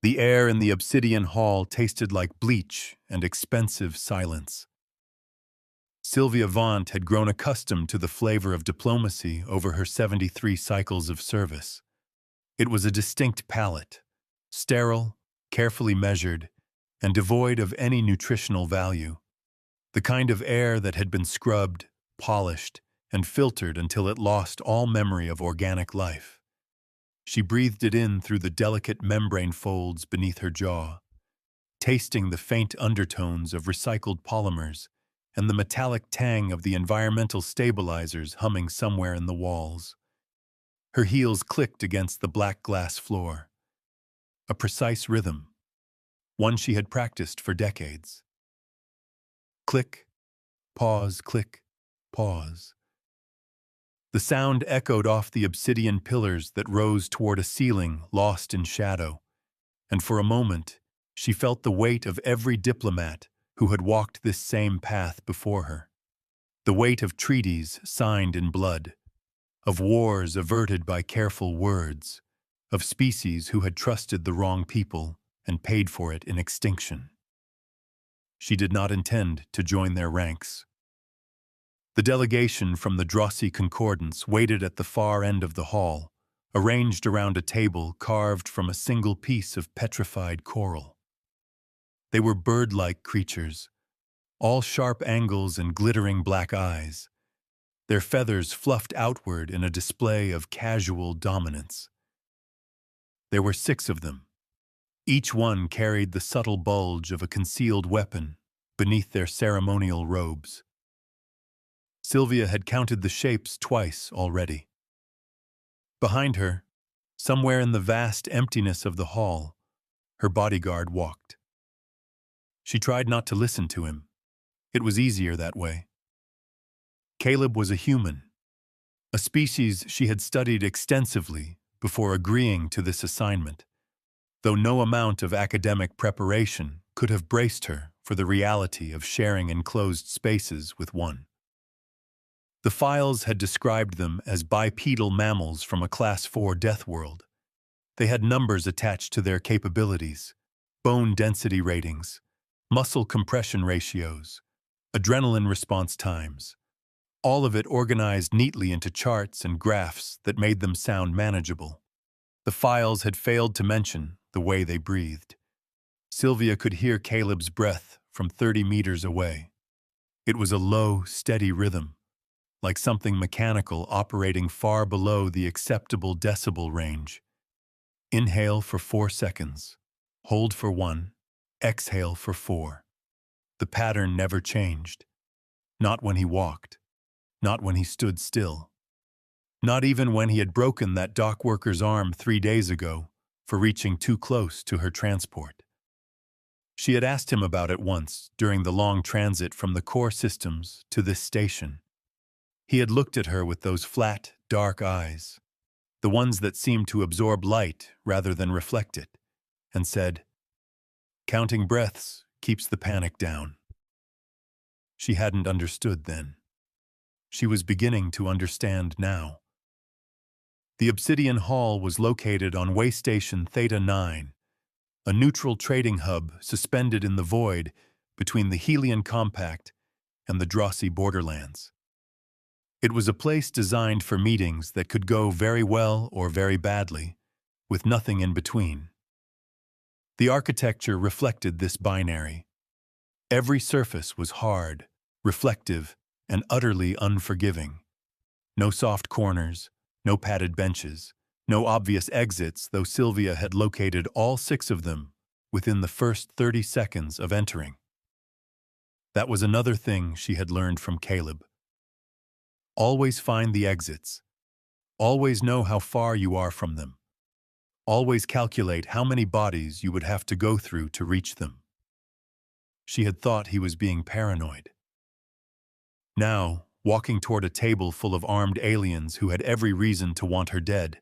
The air in the obsidian hall tasted like bleach and expensive silence. Sylvia Vant had grown accustomed to the flavor of diplomacy over her 73 cycles of service. It was a distinct palate, sterile, carefully measured, and devoid of any nutritional value. The kind of air that had been scrubbed, polished, and filtered until it lost all memory of organic life. She breathed it in through the delicate membrane folds beneath her jaw, tasting the faint undertones of recycled polymers and the metallic tang of the environmental stabilizers humming somewhere in the walls. Her heels clicked against the black glass floor. A precise rhythm, one she had practiced for decades. Click, pause, click, pause. The sound echoed off the obsidian pillars that rose toward a ceiling lost in shadow, and for a moment she felt the weight of every diplomat who had walked this same path before her. The weight of treaties signed in blood, of wars averted by careful words, of species who had trusted the wrong people and paid for it in extinction. She did not intend to join their ranks. The delegation from the Drossy Concordance waited at the far end of the hall, arranged around a table carved from a single piece of petrified coral. They were bird-like creatures, all sharp angles and glittering black eyes, their feathers fluffed outward in a display of casual dominance. There were 6 of them. Each one carried the subtle bulge of a concealed weapon beneath their ceremonial robes. Sylvia had counted the shapes twice already. Behind her, somewhere in the vast emptiness of the hall, her bodyguard walked. She tried not to listen to him. It was easier that way. Caleb was a human, a species she had studied extensively before agreeing to this assignment, though no amount of academic preparation could have braced her for the reality of sharing enclosed spaces with one. The files had described them as bipedal mammals from a Class 4 deathworld. They had numbers attached to their capabilities, bone density ratings, muscle compression ratios, adrenaline response times, all of it organized neatly into charts and graphs that made them sound manageable. The files had failed to mention the way they breathed. Sylvia could hear Caleb's breath from 30 meters away. It was a low, steady rhythm, like something mechanical operating far below the acceptable decibel range. Inhale for 4 seconds, hold for 1, exhale for 4. The pattern never changed. Not when he walked, not when he stood still, not even when he had broken that dock worker's arm 3 days ago for reaching too close to her transport. She had asked him about it once during the long transit from the core systems to this station. He had looked at her with those flat, dark eyes, the ones that seemed to absorb light rather than reflect it, and said, "Counting breaths keeps the panic down." She hadn't understood then. She was beginning to understand now. The Obsidian Hall was located on Waystation Theta 9, a neutral trading hub suspended in the void between the Helion Compact and the Drossy borderlands. It was a place designed for meetings that could go very well or very badly, with nothing in between. The architecture reflected this binary. Every surface was hard, reflective, and utterly unforgiving. No soft corners, no padded benches, no obvious exits, though Sylvia had located all 6 of them within the first 30 seconds of entering. That was another thing she had learned from Caleb. Always find the exits. Always know how far you are from them. Always calculate how many bodies you would have to go through to reach them. She had thought he was being paranoid. Now, walking toward a table full of armed aliens who had every reason to want her dead,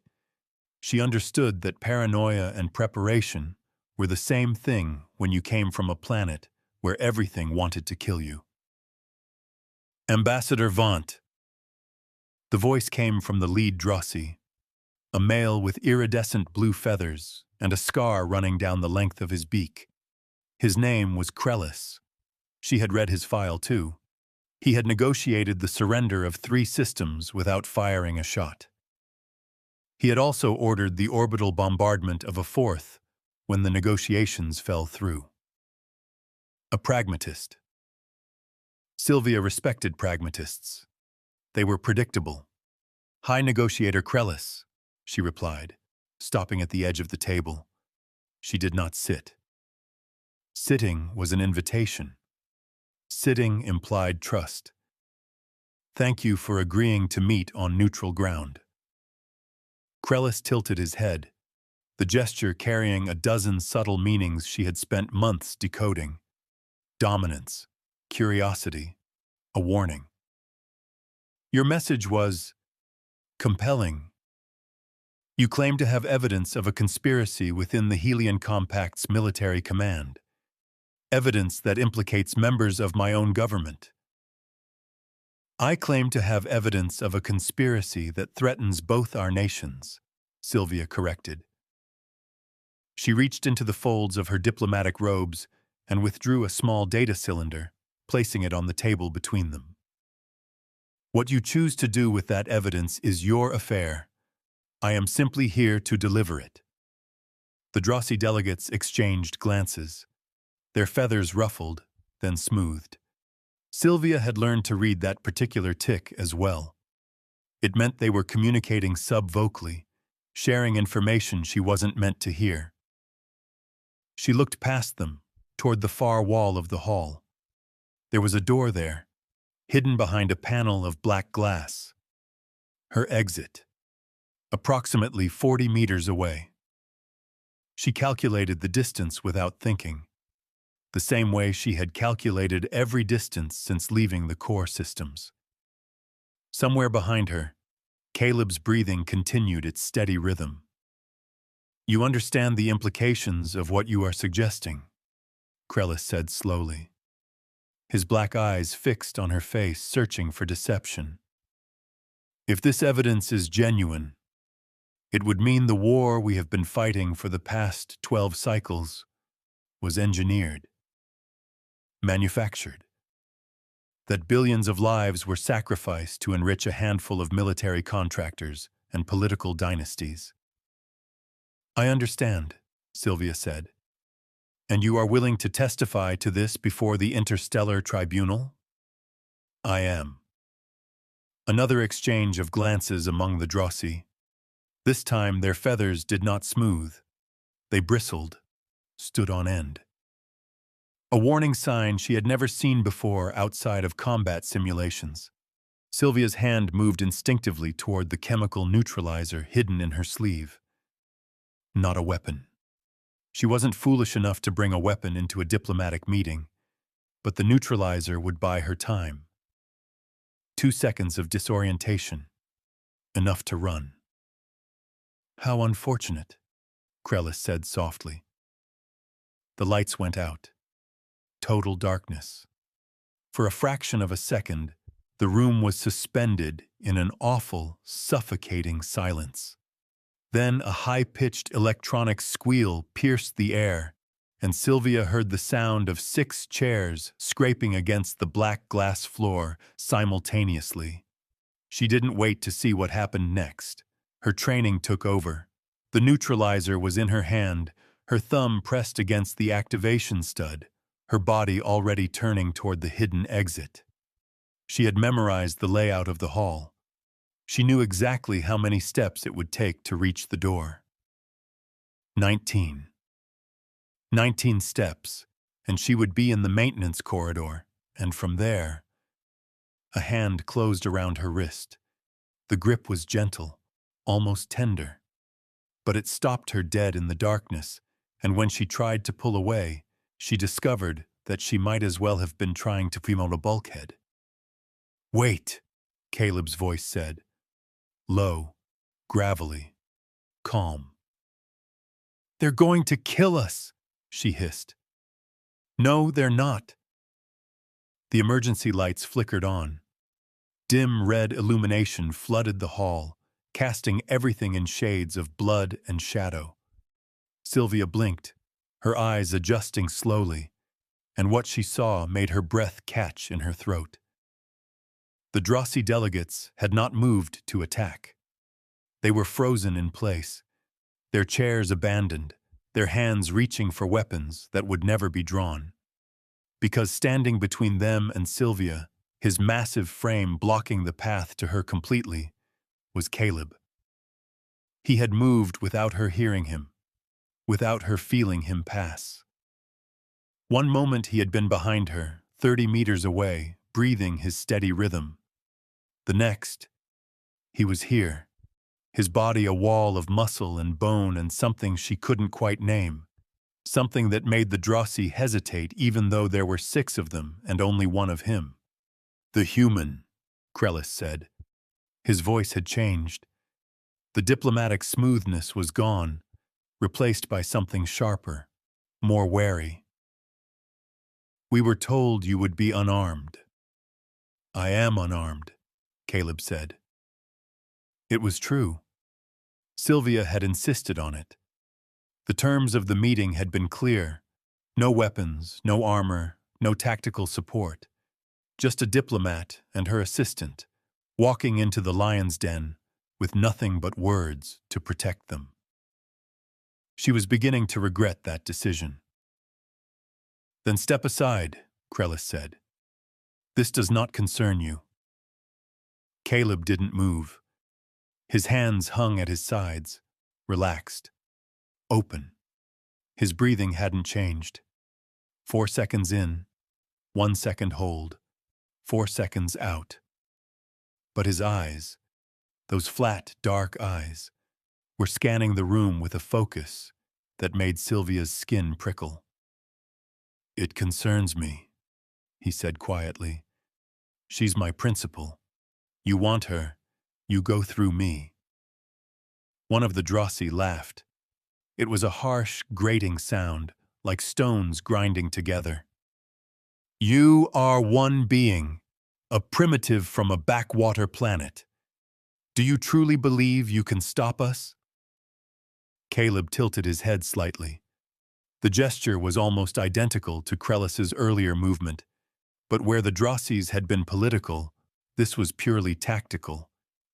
she understood that paranoia and preparation were the same thing when you came from a planet where everything wanted to kill you. "Ambassador Vant." The voice came from the lead Drossy. a male with iridescent blue feathers and a scar running down the length of his beak. His name was Krellis. She had read his file too. He had negotiated the surrender of 3 systems without firing a shot. He had also ordered the orbital bombardment of a 4th when the negotiations fell through. A pragmatist. Sylvia respected pragmatists. They were predictable. "High Negotiator Krellis," she replied, stopping at the edge of the table. She did not sit. Sitting was an invitation. Sitting implied trust. "Thank you for agreeing to meet on neutral ground." Krellis tilted his head, the gesture carrying a dozen subtle meanings she had spent months decoding. Dominance, curiosity, a warning. "Your message was compelling. You claim to have evidence of a conspiracy within the Helion Compact's military command. Evidence that implicates members of my own government." "I claim to have evidence of a conspiracy that threatens both our nations," Sylvia corrected. She reached into the folds of her diplomatic robes and withdrew a small data cylinder, placing it on the table between them. "What you choose to do with that evidence is your affair. I am simply here to deliver it." The Drossi delegates exchanged glances. Their feathers ruffled, then smoothed. Sylvia had learned to read that particular tick as well. It meant they were communicating sub-vocally, sharing information she wasn't meant to hear. She looked past them, toward the far wall of the hall. There was a door there, hidden behind a panel of black glass. Her exit. Approximately 40 meters away. She calculated the distance without thinking, the same way she had calculated every distance since leaving the core systems. Somewhere behind her, Caleb's breathing continued its steady rhythm. "You understand the implications of what you are suggesting," Krellis said slowly. His black eyes fixed on her face, searching for deception. "If this evidence is genuine, it would mean the war we have been fighting for the past 12 cycles was engineered, manufactured. That billions of lives were sacrificed to enrich a handful of military contractors and political dynasties." "I understand," Sylvia said. "And you are willing to testify to this before the Interstellar Tribunal?" "I am." Another exchange of glances among the Drossi. This time their feathers did not smooth. They bristled, stood on end. A warning sign she had never seen before outside of combat simulations. Sylvia's hand moved instinctively toward the chemical neutralizer hidden in her sleeve. Not a weapon. She wasn't foolish enough to bring a weapon into a diplomatic meeting, but the neutralizer would buy her time. 2 seconds of disorientation. Enough to run. "How unfortunate," Krellis said softly. The lights went out. Total darkness. For a fraction of a second, the room was suspended in an awful, suffocating silence. Then a high-pitched electronic squeal pierced the air, and Sylvia heard the sound of 6 chairs scraping against the black glass floor simultaneously. She didn't wait to see what happened next. Her training took over. The neutralizer was in her hand, her thumb pressed against the activation stud, her body already turning toward the hidden exit. She had memorized the layout of the hall. She knew exactly how many steps it would take to reach the door. 19. 19 steps, and she would be in the maintenance corridor, and from there... A hand closed around her wrist. The grip was gentle, almost tender. But it stopped her dead in the darkness, and when she tried to pull away, she discovered that she might as well have been trying to promote a bulkhead. "Wait," Caleb's voice said. Low, gravelly, calm. "They're going to kill us," she hissed. "No, they're not." The emergency lights flickered on. Dim red illumination flooded the hall, casting everything in shades of blood and shadow. Sylvia blinked, her eyes adjusting slowly, and what she saw made her breath catch in her throat. The Drossi delegates had not moved to attack. They were frozen in place, their chairs abandoned, their hands reaching for weapons that would never be drawn. Because standing between them and Sylvia, his massive frame blocking the path to her completely, was Caleb. He had moved without her hearing him, without her feeling him pass. One moment he had been behind her, 30 meters away, breathing his steady rhythm. The next, he was here, his body a wall of muscle and bone and something she couldn't quite name, something that made the Drossi hesitate even though there were 6 of them and only one of him. "The human," Krellis said. His voice had changed. The diplomatic smoothness was gone, replaced by something sharper, more wary. "We were told you would be unarmed." "I am unarmed," Caleb said. It was true. Sylvia had insisted on it. The terms of the meeting had been clear. No weapons, no armor, no tactical support. Just a diplomat and her assistant, walking into the lion's den with nothing but words to protect them. She was beginning to regret that decision. "Then step aside," Krellis said. "This does not concern you." Caleb didn't move. His hands hung at his sides, relaxed, open. His breathing hadn't changed. 4 seconds in, 1 second hold, 4 seconds out. But his eyes, those flat, dark eyes, were scanning the room with a focus that made Sylvia's skin prickle. "It concerns me," he said quietly. "She's my principal. You want her, you go through me." One of the Drossi laughed. It was a harsh, grating sound, like stones grinding together. "You are one being, a primitive from a backwater planet. Do you truly believe you can stop us?" Caleb tilted his head slightly. The gesture was almost identical to Krellis's earlier movement, but where the Drossis had been political, this was purely tactical.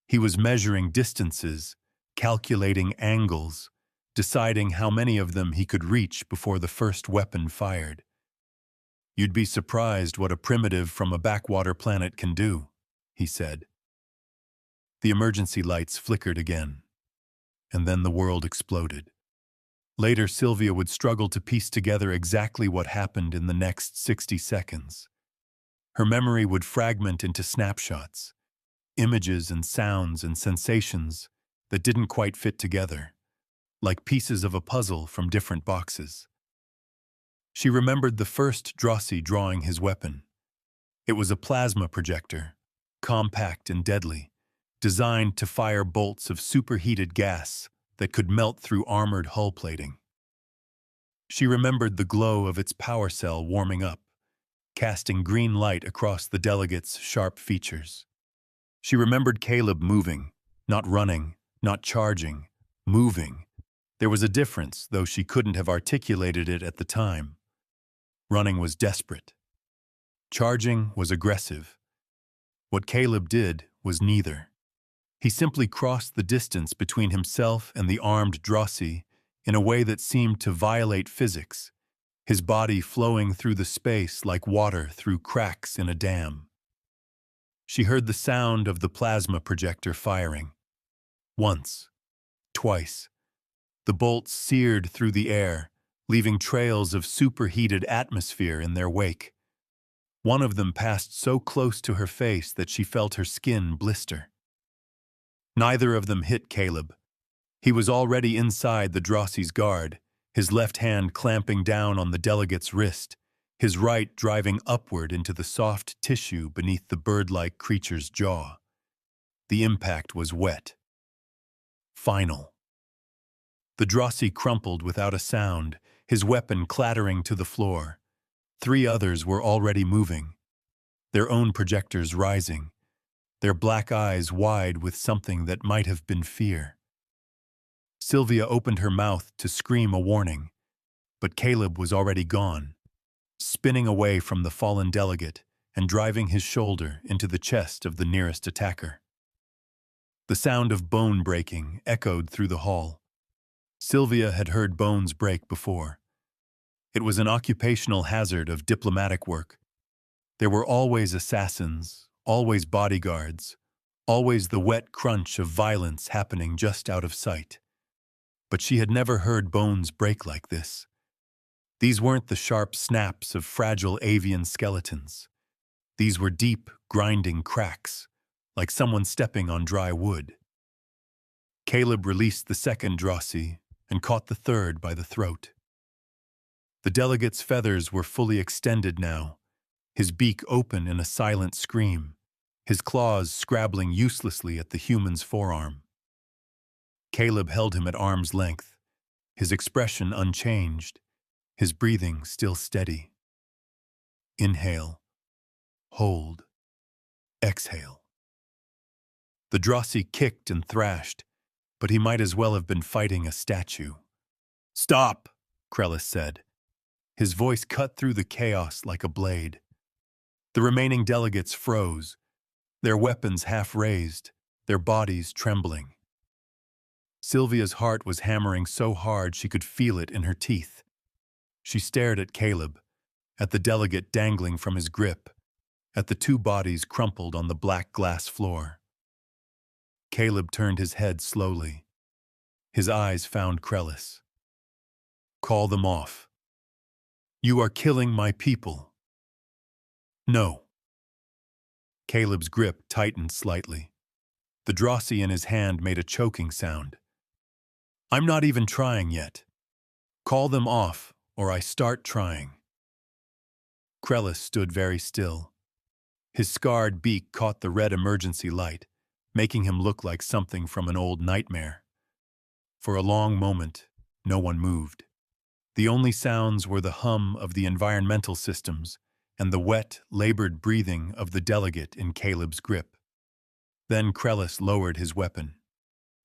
He was measuring distances, calculating angles, deciding how many of them he could reach before the first weapon fired. "You'd be surprised what a primitive from a backwater planet can do," he said. The emergency lights flickered again, and then the world exploded. Later, Sylvia would struggle to piece together exactly what happened in the next 60 seconds. Her memory would fragment into snapshots, images and sounds and sensations that didn't quite fit together, like pieces of a puzzle from different boxes. She remembered the first Drossi drawing his weapon. It was a plasma projector, compact and deadly, designed to fire bolts of superheated gas that could melt through armored hull plating. She remembered the glow of its power cell warming up, casting green light across the delegates' sharp features. She remembered Caleb moving, not running, not charging, moving. There was a difference, though she couldn't have articulated it at the time. Running was desperate. Charging was aggressive. What Caleb did was neither. He simply crossed the distance between himself and the armed Drossi in a way that seemed to violate physics, his body flowing through the space like water through cracks in a dam. She heard the sound of the plasma projector firing. Once, twice. The bolts seared through the air, leaving trails of superheated atmosphere in their wake. One of them passed so close to her face that she felt her skin blister. Neither of them hit Caleb. He was already inside the Drossi's guard, his left hand clamping down on the delegate's wrist, his right driving upward into the soft tissue beneath the bird-like creature's jaw. The impact was wet. Final. The Drossi crumpled without a sound, his weapon clattering to the floor. 3 others were already moving, their own projectors rising. their black eyes wide with something that might have been fear. Sylvia opened her mouth to scream a warning, but Caleb was already gone, spinning away from the fallen delegate and driving his shoulder into the chest of the nearest attacker. The sound of bone breaking echoed through the hall. Sylvia had heard bones break before. It was an occupational hazard of diplomatic work. There were always assassins, always bodyguards, always the wet crunch of violence happening just out of sight. But she had never heard bones break like this. These weren't the sharp snaps of fragile avian skeletons. These were deep, grinding cracks, like someone stepping on dry wood. Caleb released the second Drossi and caught the third by the throat. The delegate's feathers were fully extended now, his beak open in a silent scream, his claws scrabbling uselessly at the human's forearm. Caleb held him at arm's length, his expression unchanged, his breathing still steady. Inhale, hold, exhale. The Drossi kicked and thrashed, but he might as well have been fighting a statue. "Stop," Krellis said. His voice cut through the chaos like a blade. The remaining delegates froze, their weapons half raised, their bodies trembling. Sylvia's heart was hammering so hard she could feel it in her teeth. She stared at Caleb, at the delegate dangling from his grip, at the two bodies crumpled on the black glass floor. Caleb turned his head slowly. His eyes found Krellis. "Call them off. You are killing my people." "No." Caleb's grip tightened slightly. The Drossi in his hand made a choking sound. "I'm not even trying yet. Call them off, or I start trying." Krellis stood very still. His scarred beak caught the red emergency light, making him look like something from an old nightmare. For a long moment, no one moved. The only sounds were the hum of the environmental systems and the wet, labored breathing of the delegate in Caleb's grip. Then Krellis lowered his weapon.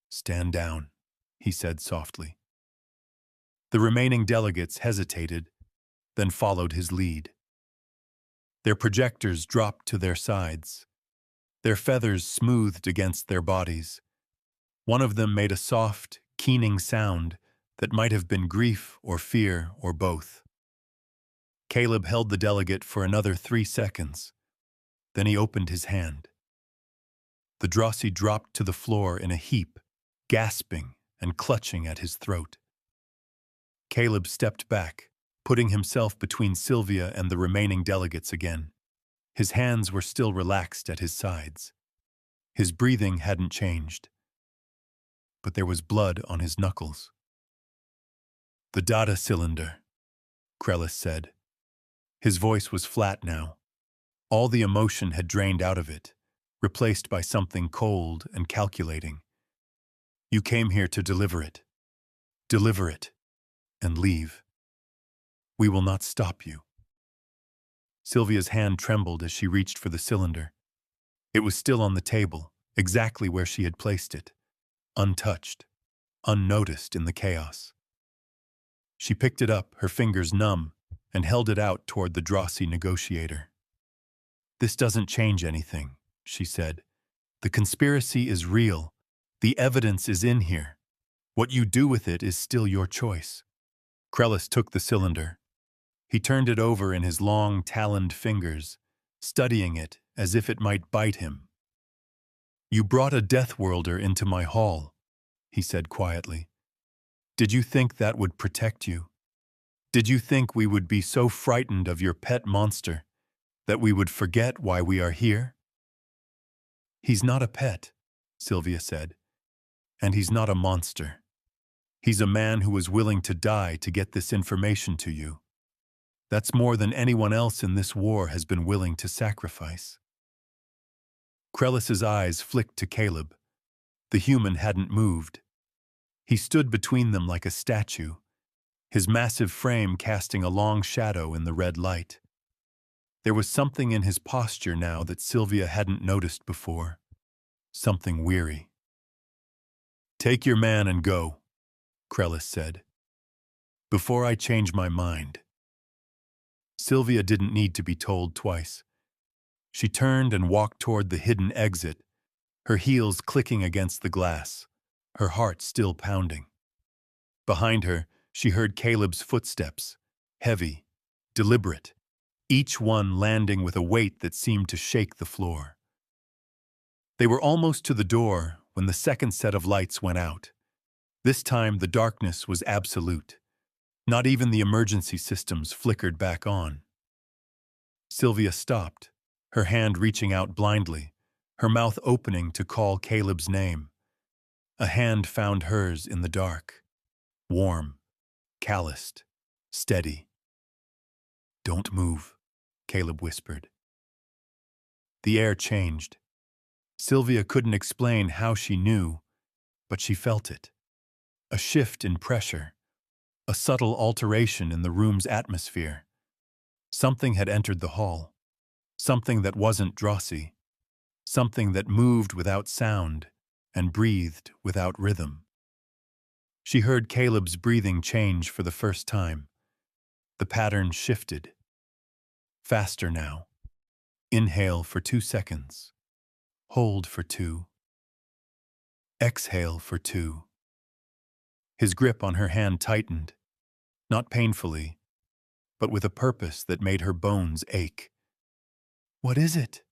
"Stand down," he said softly. The remaining delegates hesitated, then followed his lead. Their projectors dropped to their sides, their feathers smoothed against their bodies. One of them made a soft, keening sound that might have been grief or fear or both. Caleb held the delegate for another 3 seconds. Then he opened his hand. The Drossi dropped to the floor in a heap, gasping and clutching at his throat. Caleb stepped back, putting himself between Sylvia and the remaining delegates again. His hands were still relaxed at his sides. His breathing hadn't changed, but there was blood on his knuckles. "The data cylinder," Krellis said. His voice was flat now. All the emotion had drained out of it, replaced by something cold and calculating. "You came here to deliver it. Deliver it, and leave. We will not stop you." Sylvia's hand trembled as she reached for the cylinder. It was still on the table, exactly where she had placed it, untouched, unnoticed in the chaos. She picked it up, her fingers numb, and held it out toward the Drossi negotiator. "This doesn't change anything," she said. "The conspiracy is real. The evidence is in here. What you do with it is still your choice." Krellis took the cylinder. He turned it over in his long, taloned fingers, studying it as if it might bite him. "You brought a deathworlder into my hall," he said quietly. "Did you think that would protect you? Did you think we would be so frightened of your pet monster that we would forget why we are here?" "He's not a pet," Sylvia said, "and he's not a monster. He's a man who was willing to die to get this information to you. That's more than anyone else in this war has been willing to sacrifice." Krellis's eyes flicked to Caleb. The human hadn't moved. He stood between them like a statue, his massive frame casting a long shadow in the red light. There was something in his posture now that Sylvia hadn't noticed before. something weary. "Take your man and go," Krellis said, "before I change my mind." Sylvia didn't need to be told twice. She turned and walked toward the hidden exit, her heels clicking against the glass, her heart still pounding. Behind her, she heard Caleb's footsteps, heavy, deliberate, each one landing with a weight that seemed to shake the floor. They were almost to the door when the second set of lights went out. This time the darkness was absolute. Not even the emergency systems flickered back on. Sylvia stopped, her hand reaching out blindly, her mouth opening to call Caleb's name. A hand found hers in the dark. Warm, calloused, steady. "Don't move," Caleb whispered. The air changed. Sylvia couldn't explain how she knew, but she felt it. A shift in pressure, a subtle alteration in the room's atmosphere. Something had entered the hall. Something that wasn't drossy. Something that moved without sound and breathed without rhythm. She heard Caleb's breathing change for the first time. The pattern shifted. Faster now. Inhale for 2 seconds. Hold for 2. Exhale for 2. His grip on her hand tightened, not painfully, but with a purpose that made her bones ache. "What is it?"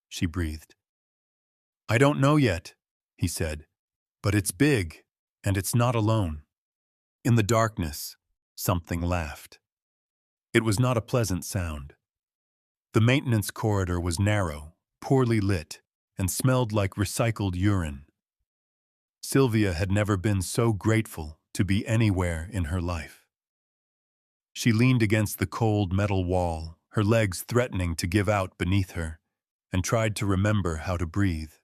she breathed. "I don't know yet," he said, "but it's big, and it's not alone." In the darkness, something laughed. It was not a pleasant sound. The maintenance corridor was narrow, poorly lit, and smelled like recycled urine. Sylvia had never been so grateful to be anywhere in her life. She leaned against the cold metal wall, her legs threatening to give out beneath her, and tried to remember how to breathe.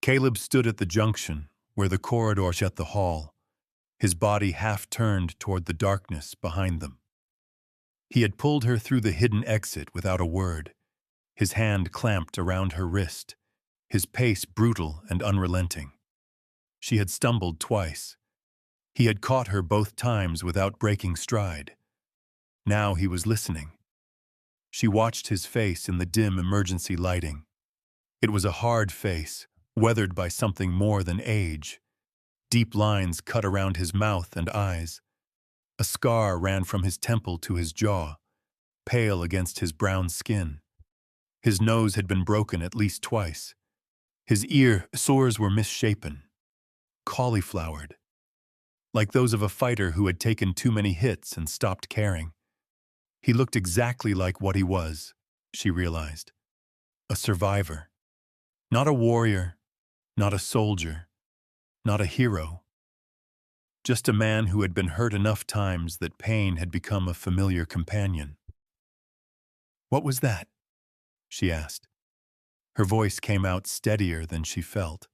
Caleb stood at the junction, where the corridor shut the hall, his body half turned toward the darkness behind them. He had pulled her through the hidden exit without a word, his hand clamped around her wrist, his pace brutal and unrelenting. She had stumbled twice. He had caught her both times without breaking stride. Now he was listening. She watched his face in the dim emergency lighting. It was a hard face, weathered by something more than age. Deep lines cut around his mouth and eyes. A scar ran from his temple to his jaw, pale against his brown skin. His nose had been broken at least twice. His ear sores were misshapen, cauliflowered, like those of a fighter who had taken too many hits and stopped caring. He looked exactly like what he was, she realized. A survivor. Not a warrior, not a soldier, not a hero. Just a man who had been hurt enough times that pain had become a familiar companion. "What was that?" she asked. Her voice came out steadier than she felt.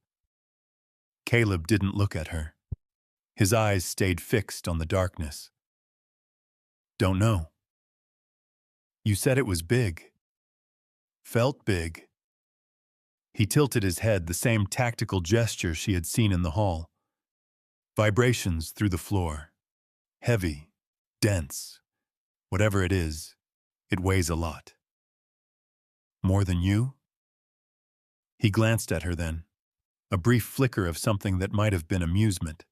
Caleb didn't look at her. His eyes stayed fixed on the darkness. "Don't know." "You said it was big." "Felt big." He tilted his head, the same tactical gesture she had seen in the hall. Vibrations through the floor. Heavy, dense. Whatever it is, it weighs a lot. "More than you?" He glanced at her then, a brief flicker of something that might have been amusement.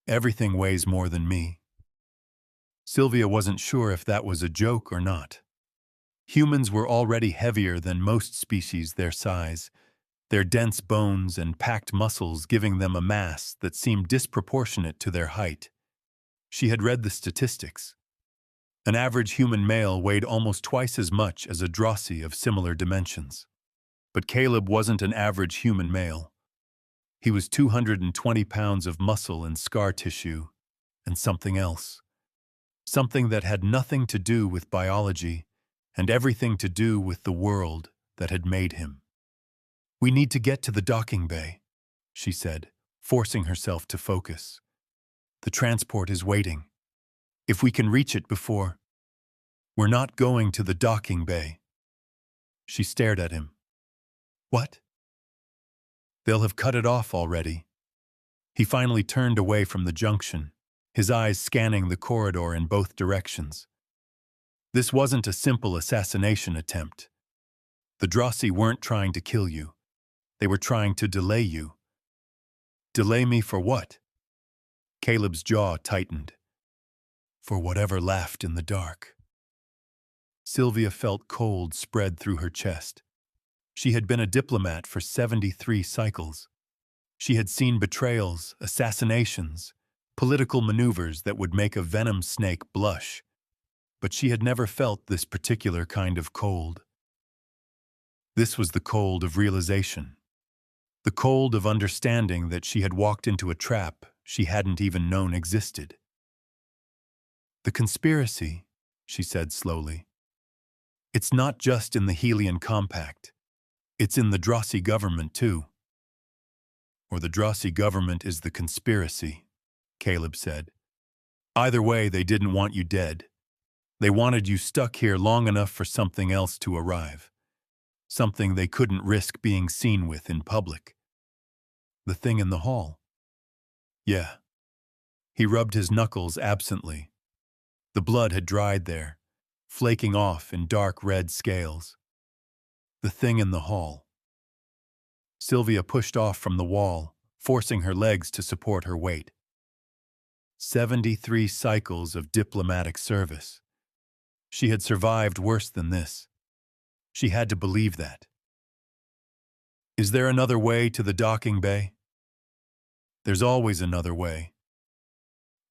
"Everything weighs more than me." Sylvia wasn't sure if that was a joke or not. Humans were already heavier than most species their size, their dense bones and packed muscles giving them a mass that seemed disproportionate to their height. She had read the statistics. An average human male weighed almost twice as much as a Drossi of similar dimensions. But Caleb wasn't an average human male. He was 220 pounds of muscle and scar tissue, and something else. Something that had nothing to do with biology, and everything to do with the world that had made him. "We need to get to the docking bay," she said, forcing herself to focus. "The transport is waiting. If we can reach it before—" "We're not going to the docking bay." She stared at him. "What?" They'll have cut it off already. He finally turned away from the junction, his eyes scanning the corridor in both directions. This wasn't a simple assassination attempt. The Drossi weren't trying to kill you. They were trying to delay you. Delay me for what? Caleb's jaw tightened. For whatever laughed in the dark. Sylvia felt cold spread through her chest. She had been a diplomat for 73 cycles. She had seen betrayals, assassinations, political maneuvers that would make a venom snake blush. But she had never felt this particular kind of cold. This was the cold of realization. The cold of understanding that she had walked into a trap she hadn't even known existed. The conspiracy, she said slowly. It's not just in the Helion Compact. It's in the Drossi government, too. Or the Drossi government is the conspiracy, Caleb said. Either way, they didn't want you dead. They wanted you stuck here long enough for something else to arrive. Something they couldn't risk being seen with in public. The thing in the hall. Yeah. He rubbed his knuckles absently. The blood had dried there, flaking off in dark red scales. The thing in the hall. Sylvia pushed off from the wall, forcing her legs to support her weight. 73 cycles of diplomatic service. She had survived worse than this. She had to believe that. Is there another way to the docking bay? There's always another way.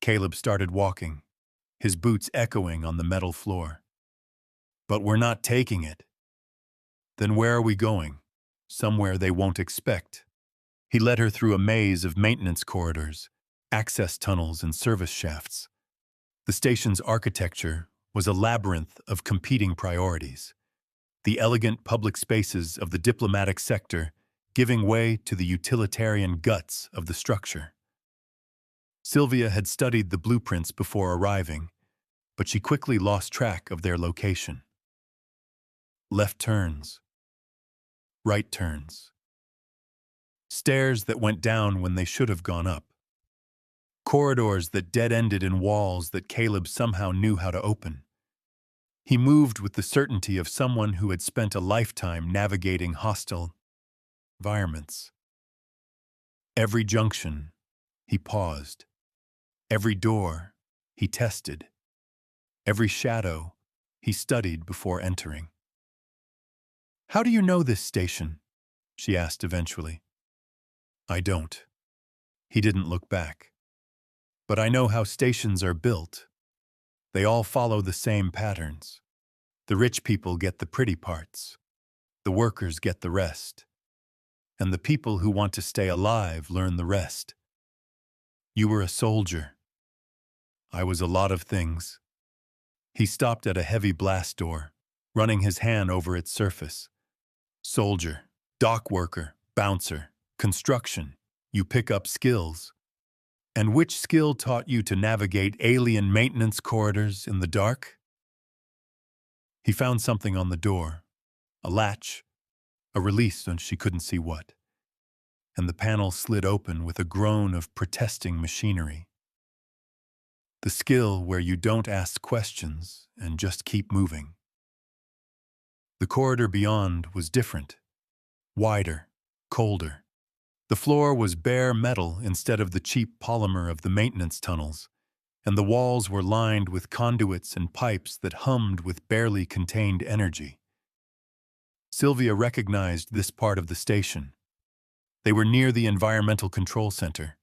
Caleb started walking, his boots echoing on the metal floor. But we're not taking it. Then where are we going? Somewhere they won't expect. He led her through a maze of maintenance corridors, access tunnels, and service shafts. The station's architecture was a labyrinth of competing priorities. The elegant public spaces of the diplomatic sector giving way to the utilitarian guts of the structure. Sylvia had studied the blueprints before arriving, but she quickly lost track of their location. Left turns. Right turns. Stairs that went down when they should have gone up. Corridors that dead-ended in walls that Caleb somehow knew how to open. He moved with the certainty of someone who had spent a lifetime navigating hostile environments. Every junction, he paused. Every door, he tested. Every shadow, he studied before entering. How do you know this station? She asked eventually. I don't. He didn't look back. But I know how stations are built. They all follow the same patterns. The rich people get the pretty parts. The workers get the rest. And the people who want to stay alive learn the rest. You were a soldier. I was a lot of things. He stopped at a heavy blast door, running his hand over its surface. Soldier, dock worker, bouncer, construction. You pick up skills. And which skill taught you to navigate alien maintenance corridors in the dark? He found something on the door, a latch, a release when she couldn't see what, and the panel slid open with a groan of protesting machinery. The skill where you don't ask questions and just keep moving. The corridor beyond was different, wider, colder. The floor was bare metal instead of the cheap polymer of the maintenance tunnels, and the walls were lined with conduits and pipes that hummed with barely contained energy. Sylvia recognized this part of the station. They were near the Environmental Control Center,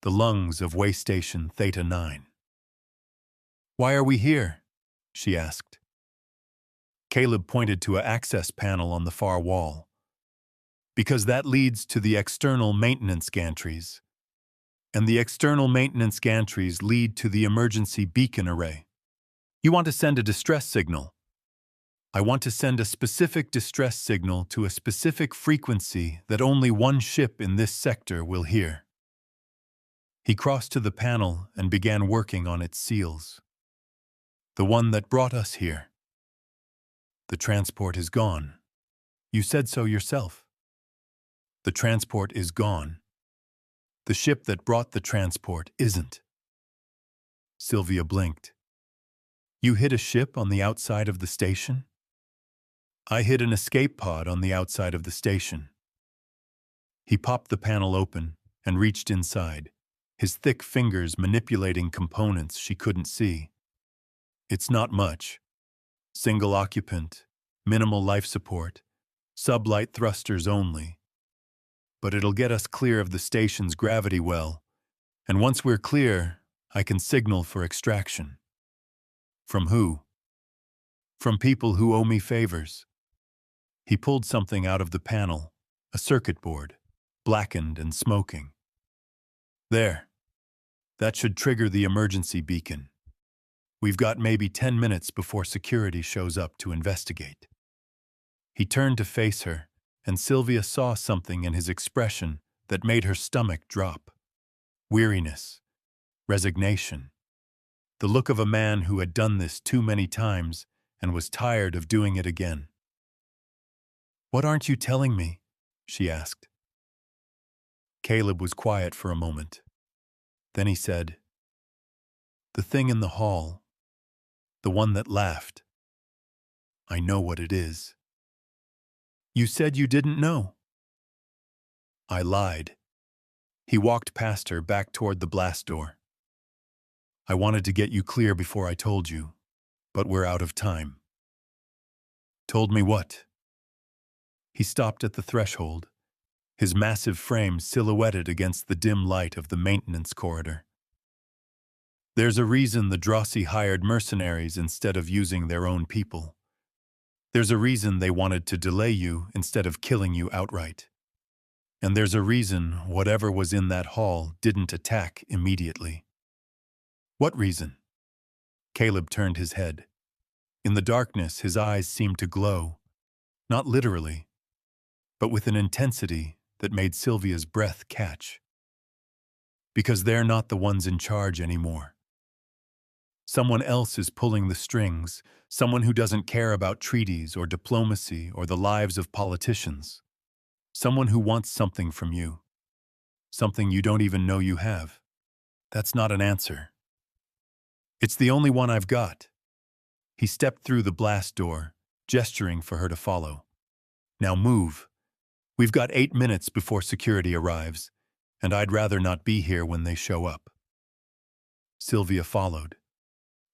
the lungs of Way Station Theta 9. Why are we here? She asked. Caleb pointed to an access panel on the far wall. Because that leads to the external maintenance gantries. And the external maintenance gantries lead to the emergency beacon array. You want to send a distress signal. I want to send a specific distress signal to a specific frequency that only one ship in this sector will hear. He crossed to the panel and began working on its seals. The one that brought us here. The transport is gone. You said so yourself. The transport is gone. The ship that brought the transport isn't. Sylvia blinked. You hit a ship on the outside of the station? I hit an escape pod on the outside of the station. He popped the panel open and reached inside, his thick fingers manipulating components she couldn't see. It's not much. Single occupant, minimal life support, sublight thrusters only. But it'll get us clear of the station's gravity well, and once we're clear, I can signal for extraction. From who? From people who owe me favors. He pulled something out of the panel, a circuit board, blackened and smoking. There. That should trigger the emergency beacon. We've got maybe 10 minutes before security shows up to investigate. He turned to face her, and Sylvia saw something in his expression that made her stomach drop. Weariness. Resignation. The look of a man who had done this too many times and was tired of doing it again. What aren't you telling me? She asked. Caleb was quiet for a moment. Then he said, The thing in the hall. The one that laughed. I know what it is. You said you didn't know. I lied. He walked past her back toward the blast door. I wanted to get you clear before I told you, but we're out of time. Told me what? He stopped at the threshold, his massive frame silhouetted against the dim light of the maintenance corridor. There's a reason the Drossi hired mercenaries instead of using their own people. There's a reason they wanted to delay you instead of killing you outright. And there's a reason whatever was in that hall didn't attack immediately. What reason? Caleb turned his head. In the darkness, his eyes seemed to glow, not literally, but with an intensity that made Sylvia's breath catch. Because they're not the ones in charge anymore. Someone else is pulling the strings, someone who doesn't care about treaties or diplomacy or the lives of politicians. Someone who wants something from you. Something you don't even know you have. That's not an answer. It's the only one I've got. He stepped through the blast door, gesturing for her to follow. Now move. We've got 8 minutes before security arrives, and I'd rather not be here when they show up. Sylvia followed.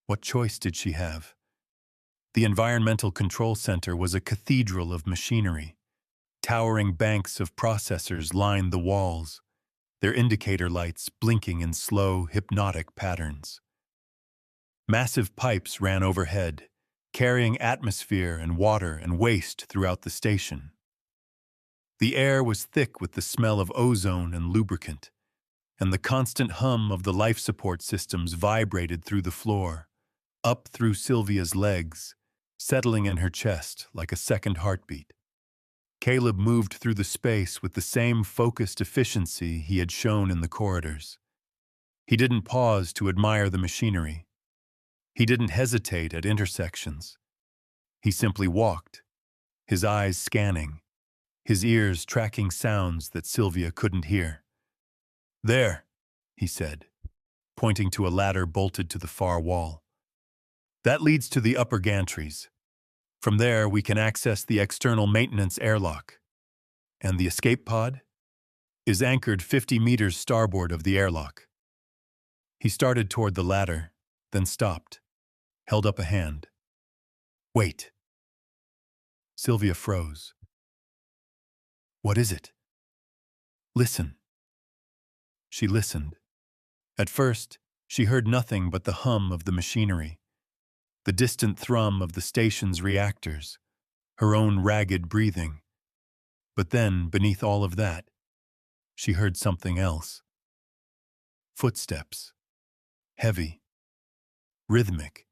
What choice did she have? The Environmental Control Center was a cathedral of machinery. Towering banks of processors lined the walls, their indicator lights blinking in slow, hypnotic patterns. Massive pipes ran overhead, carrying atmosphere and water and waste throughout the station. The air was thick with the smell of ozone and lubricant, and the constant hum of the life support systems vibrated through the floor, up through Sylvia's legs, settling in her chest like a second heartbeat. Caleb moved through the space with the same focused efficiency he had shown in the corridors. He didn't pause to admire the machinery. He didn't hesitate at intersections. He simply walked, his eyes scanning, his ears tracking sounds that Sylvia couldn't hear. There, he said, pointing to a ladder bolted to the far wall. That leads to the upper gantries. From there, we can access the external maintenance airlock. And the escape pod is anchored 50 meters starboard of the airlock. He started toward the ladder, then stopped, held up a hand. Wait. Sylvia froze. What is it? Listen. She listened. At first, she heard nothing but the hum of the machinery, the distant thrum of the station's reactors, her own ragged breathing. But then, beneath all of that, she heard something else. Footsteps. Heavy. Rhythmic.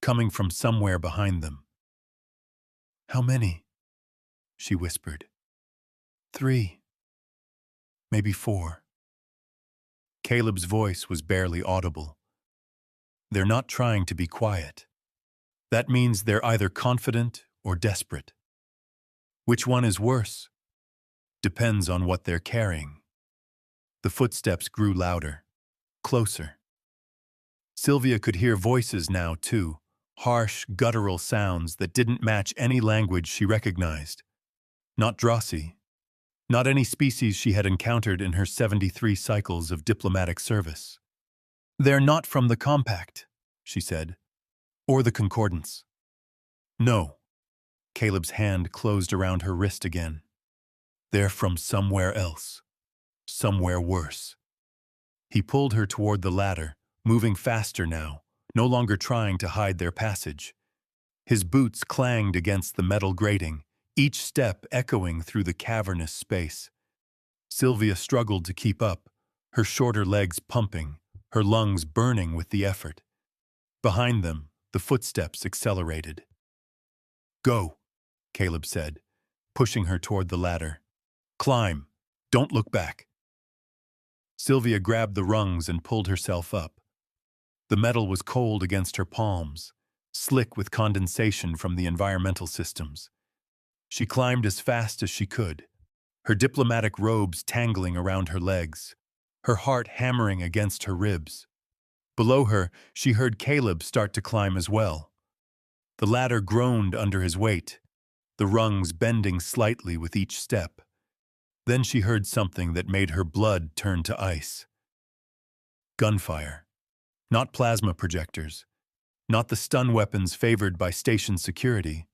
Coming from somewhere behind them. How many? She whispered. 3. Maybe 4. Caleb's voice was barely audible. They're not trying to be quiet. That means they're either confident or desperate. Which one is worse? Depends on what they're carrying. The footsteps grew louder, closer. Sylvia could hear voices now, too, harsh, guttural sounds that didn't match any language she recognized. Not Drossi, not any species she had encountered in her 73 cycles of diplomatic service. "They're not from the Compact," she said, "or the Concordance." "No." Caleb's hand closed around her wrist again. "They're from somewhere else. Somewhere worse." He pulled her toward the ladder, moving faster now, no longer trying to hide their passage. His boots clanged against the metal grating, each step echoing through the cavernous space. Sylvia struggled to keep up, her shorter legs pumping, her lungs burning with the effort. Behind them, the footsteps accelerated. "Go," Caleb said, pushing her toward the ladder. "Climb. Don't look back." Sylvia grabbed the rungs and pulled herself up. The metal was cold against her palms, slick with condensation from the environmental systems. She climbed as fast as she could, her diplomatic robes tangling around her legs, her heart hammering against her ribs. Below her, she heard Caleb start to climb as well. The ladder groaned under his weight, the rungs bending slightly with each step. Then she heard something that made her blood turn to ice. Gunfire. Not plasma projectors. Not the stun weapons favored by station security.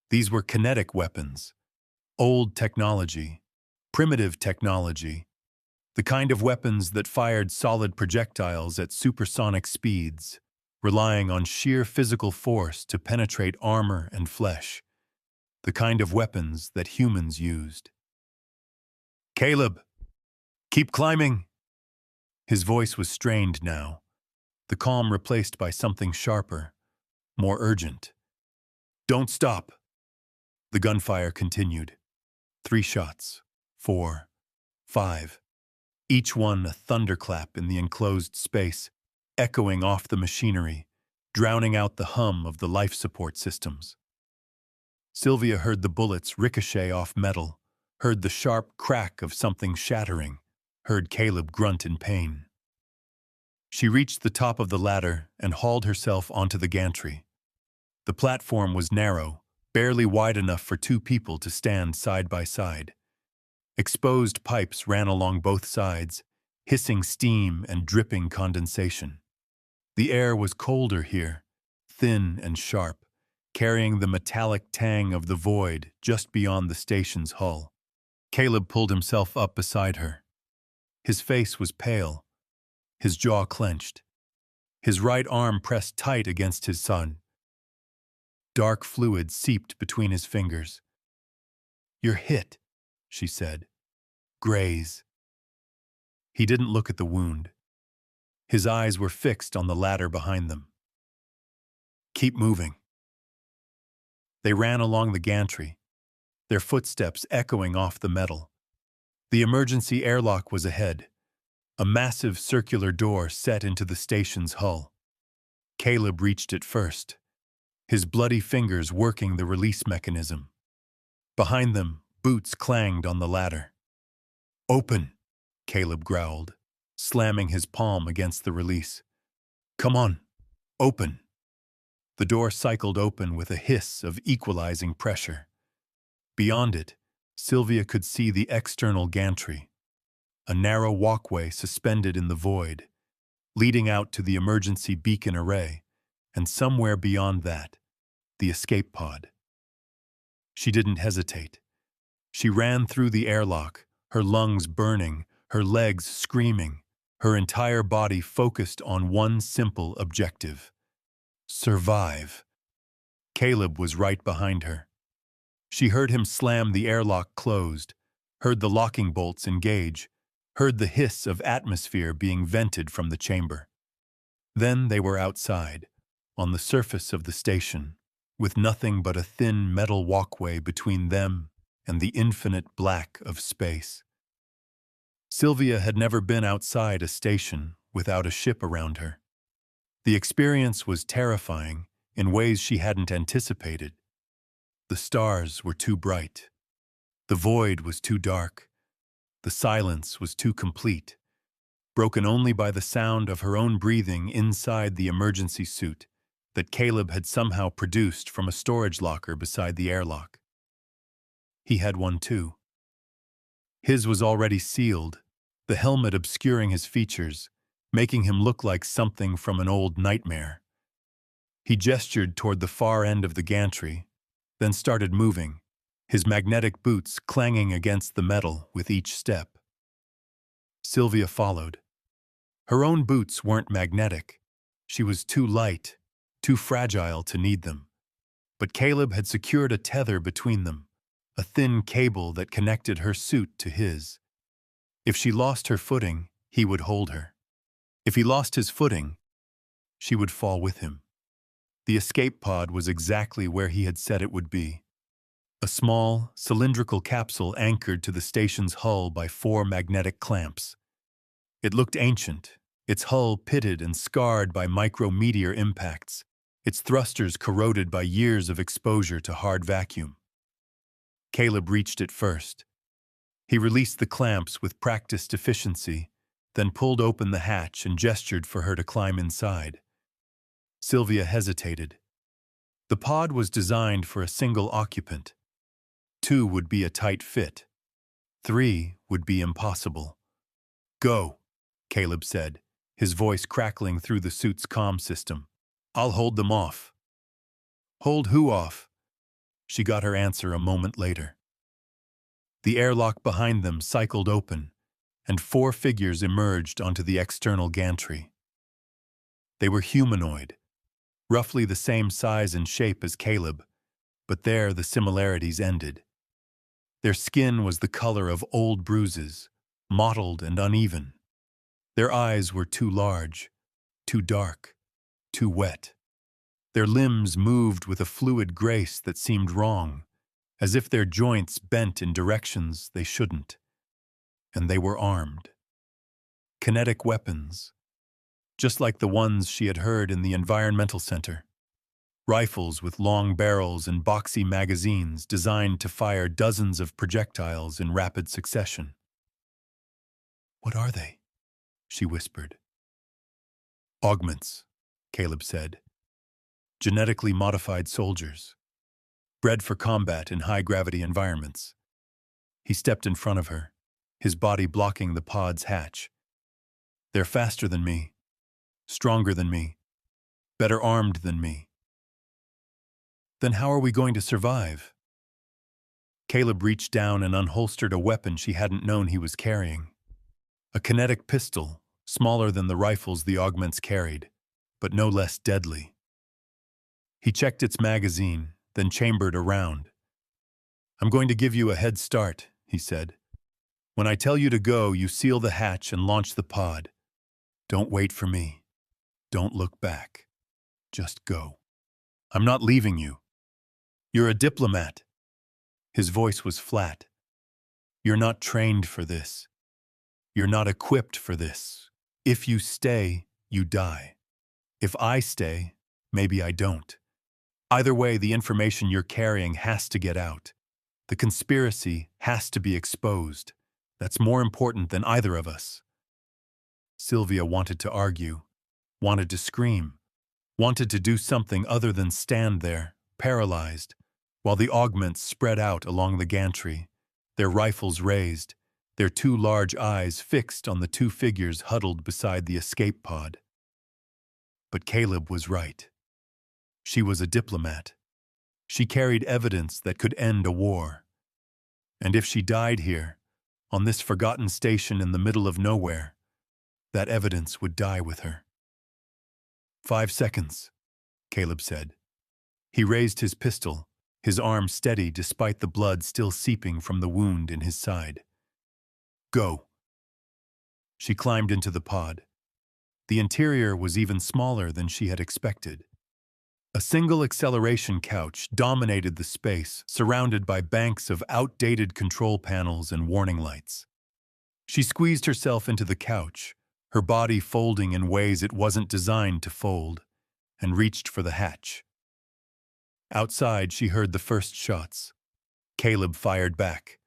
These were kinetic weapons. Old technology. Primitive technology. The kind of weapons that fired solid projectiles at supersonic speeds, relying on sheer physical force to penetrate armor and flesh. The kind of weapons that humans used. "Caleb! Keep climbing!" His voice was strained now, the calm replaced by something sharper, more urgent. "Don't stop!" The gunfire continued. 3 shots, 4, 5, each one a thunderclap in the enclosed space, echoing off the machinery, drowning out the hum of the life support systems. Sylvia heard the bullets ricochet off metal, heard the sharp crack of something shattering, heard Caleb grunt in pain. She reached the top of the ladder and hauled herself onto the gantry. The platform was narrow, barely wide enough for 2 people to stand side by side. Exposed pipes ran along both sides, hissing steam and dripping condensation. The air was colder here, thin and sharp, carrying the metallic tang of the void just beyond the station's hull. Caleb pulled himself up beside her. His face was pale, his jaw clenched, his right arm pressed tight against his side. Dark fluid seeped between his fingers. "You're hit," she said. "Graze." He didn't look at the wound. His eyes were fixed on the ladder behind them. "Keep moving." They ran along the gantry, their footsteps echoing off the metal. The emergency airlock was ahead, a massive circular door set into the station's hull. Caleb reached it first, his bloody fingers working the release mechanism. Behind them, boots clanged on the ladder. "Open," Caleb growled, slamming his palm against the release. "Come on, open." The door cycled open with a hiss of equalizing pressure. Beyond it, Sylvia could see the external gantry, a narrow walkway suspended in the void, leading out to the emergency beacon array, and somewhere beyond that, the escape pod. She didn't hesitate. She ran through the airlock, her lungs burning, her legs screaming, her entire body focused on one simple objective: survive. Caleb was right behind her. She heard him slam the airlock closed, heard the locking bolts engage, heard the hiss of atmosphere being vented from the chamber. Then they were outside, on the surface of the station, with nothing but a thin metal walkway between them and the infinite black of space. Sylvia had never been outside a station without a ship around her. The experience was terrifying in ways she hadn't anticipated. The stars were too bright. The void was too dark. The silence was too complete, broken only by the sound of her own breathing inside the emergency suit that Caleb had somehow produced from a storage locker beside the airlock. He had one too. His was already sealed, the helmet obscuring his features, making him look like something from an old nightmare. He gestured toward the far end of the gantry, then started moving, his magnetic boots clanging against the metal with each step. Sylvia followed. Her own boots weren't magnetic. She was too light, too fragile to need them. But Caleb had secured a tether between them, a thin cable that connected her suit to his. If she lost her footing, he would hold her. If he lost his footing, she would fall with him. The escape pod was exactly where he had said it would be. A small, cylindrical capsule anchored to the station's hull by 4 magnetic clamps. It looked ancient, its hull pitted and scarred by micrometeor impacts, its thrusters corroded by years of exposure to hard vacuum. Caleb reached it first. He released the clamps with practiced efficiency, then pulled open the hatch and gestured for her to climb inside. Sylvia hesitated. The pod was designed for a single occupant. 2 would be a tight fit. 3 would be impossible. "Go," Caleb said, his voice crackling through the suit's comm system. "I'll hold them off." "Hold who off?" She got her answer a moment later. The airlock behind them cycled open, and 4 figures emerged onto the external gantry. They were humanoid, roughly the same size and shape as Caleb, but there the similarities ended. Their skin was the color of old bruises, mottled and uneven. Their eyes were too large, too dark, too wet. Their limbs moved with a fluid grace that seemed wrong, as if their joints bent in directions they shouldn't. And they were armed. Kinetic weapons, just like the ones she had heard in the environmental center. Rifles with long barrels and boxy magazines designed to fire dozens of projectiles in rapid succession. "What are they?" she whispered. "Augments," Caleb said. "Genetically modified soldiers, bred for combat in high-gravity environments." He stepped in front of her, his body blocking the pod's hatch. "They're faster than me, stronger than me, better armed than me." "Then how are we going to survive?" Caleb reached down and unholstered a weapon she hadn't known he was carrying. A kinetic pistol, smaller than the rifles the augments carried, but no less deadly. He checked its magazine, then chambered a round. "I'm going to give you a head start," he said. "When I tell you to go, you seal the hatch and launch the pod. Don't wait for me. Don't look back. Just go. I'm not leaving you. You're a diplomat." His voice was flat. "You're not trained for this. You're not equipped for this. If you stay, you die. If I stay, maybe I don't. Either way, the information you're carrying has to get out. The conspiracy has to be exposed. That's more important than either of us." Sylvia wanted to argue, wanted to scream, wanted to do something other than stand there, paralyzed, while the augments spread out along the gantry, their rifles raised, their 2 large eyes fixed on the 2 figures huddled beside the escape pod. But Caleb was right. She was a diplomat. She carried evidence that could end a war. And if she died here, on this forgotten station in the middle of nowhere, that evidence would die with her. 5 seconds, Caleb said. He raised his pistol, his arm steady despite the blood still seeping from the wound in his side. "Go." She climbed into the pod. The interior was even smaller than she had expected. A single acceleration couch dominated the space, surrounded by banks of outdated control panels and warning lights. She squeezed herself into the couch, her body folding in ways it wasn't designed to fold, and reached for the hatch. Outside, she heard the first shots. Caleb fired back,